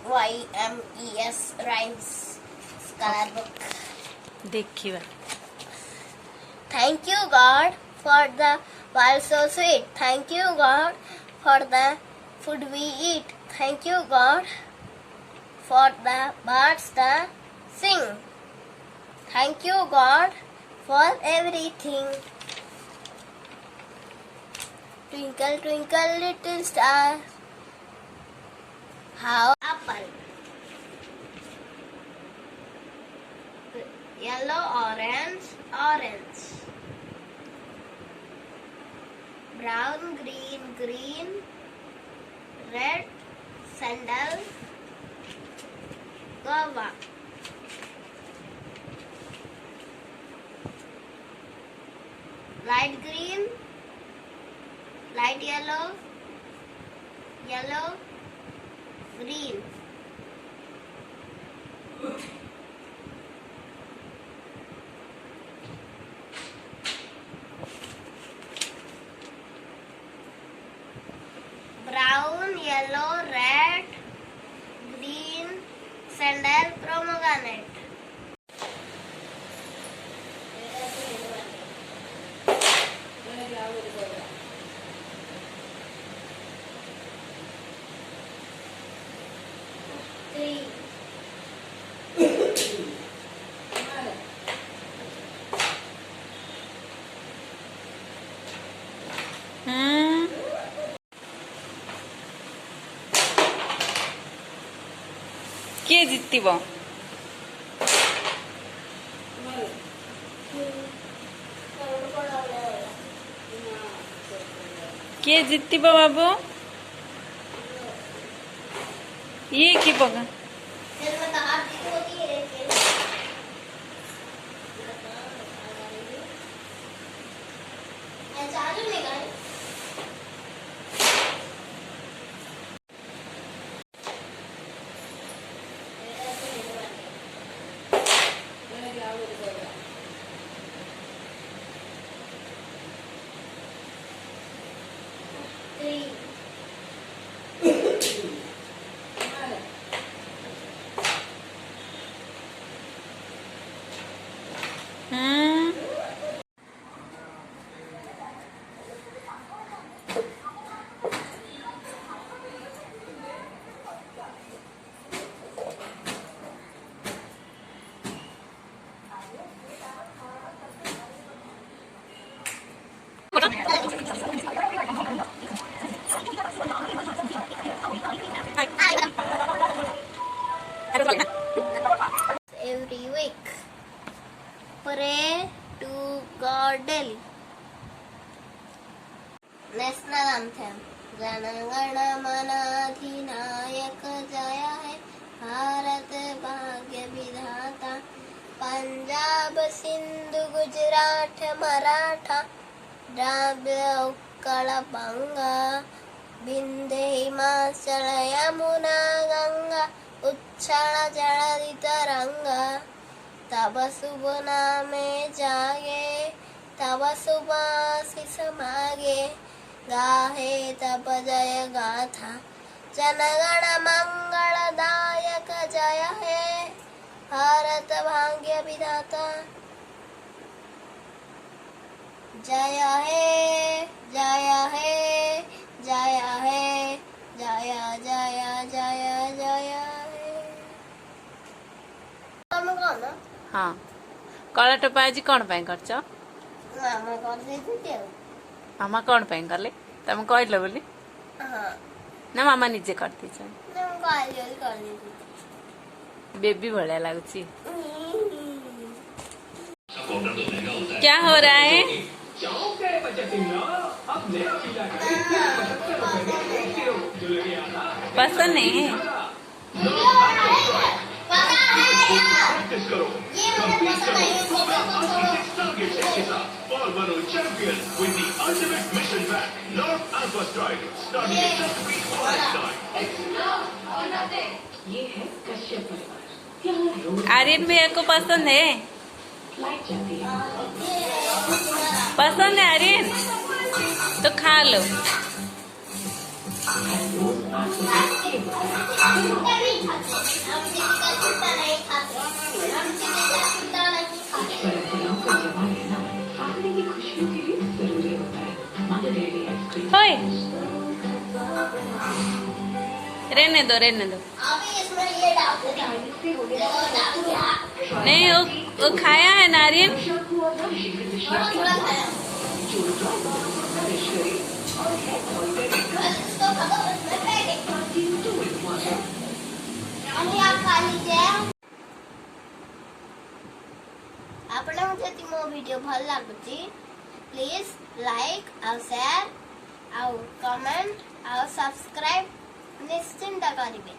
RHYMES rhymes color book. देखिए Thank you God for the world so sweet. Thank you God for the food we eat. Thank you God for the birds that sing. Thank you God for everything. Twinkle twinkle little star, how apple. Yellow orange orange. Brown green green. Red sandal guava. Light green, light yellow, yellow, green. Brown, yellow, red, green, sandal, pomegranate. Three. किए जितब किए जितब बाबू ये कि पका Every week. Pray to God daily. National anthem. Jana Gana Mana Adhinayak Jaya Hai Bharat Bhagya Vidhata Punjab Sindhu Gujarat Maratha Dravida Utkala Banga Vindhya Himachal Yamuna Ganga उच्छल जलधि तरंग तब शुभ नामे जागे तब शुभ आशीष मागे गाहे तब जय गाथा जनगण मंगलदायक जय हे भारत भाग्य विधाता जय हे जय हे जय हे जय जय जय जय हाँ कला टोपा आज कौन पाई करछ मामा कौन पाई करले तुम कहल बोली ना मामा निजे करती बेबी भलिया लगुची क्या हो रहा है पसंद नहीं है आर्यन भैया को पसंद है पसंद है आर्यन तो खा लो नहीं खाते, हम चिकन का छुट्टा नहीं खाते, हम चिकन का छुट्टा नहीं खाते। होय रहने दो रहने दो। अभी इसमें ये डाल देता हूँ, डाल दिया। नहीं वो खाया है नारियल। थोड़ा थोड़ा खाया। इसको खा दो, इसमें फेंक दे। अभी आप खा लीजिए। आपने मुझे मो वीडियो भल लागुची प्लीज लाइक और शेयर और कमेंट और सब्सक्राइब निश्चिंत करिवे।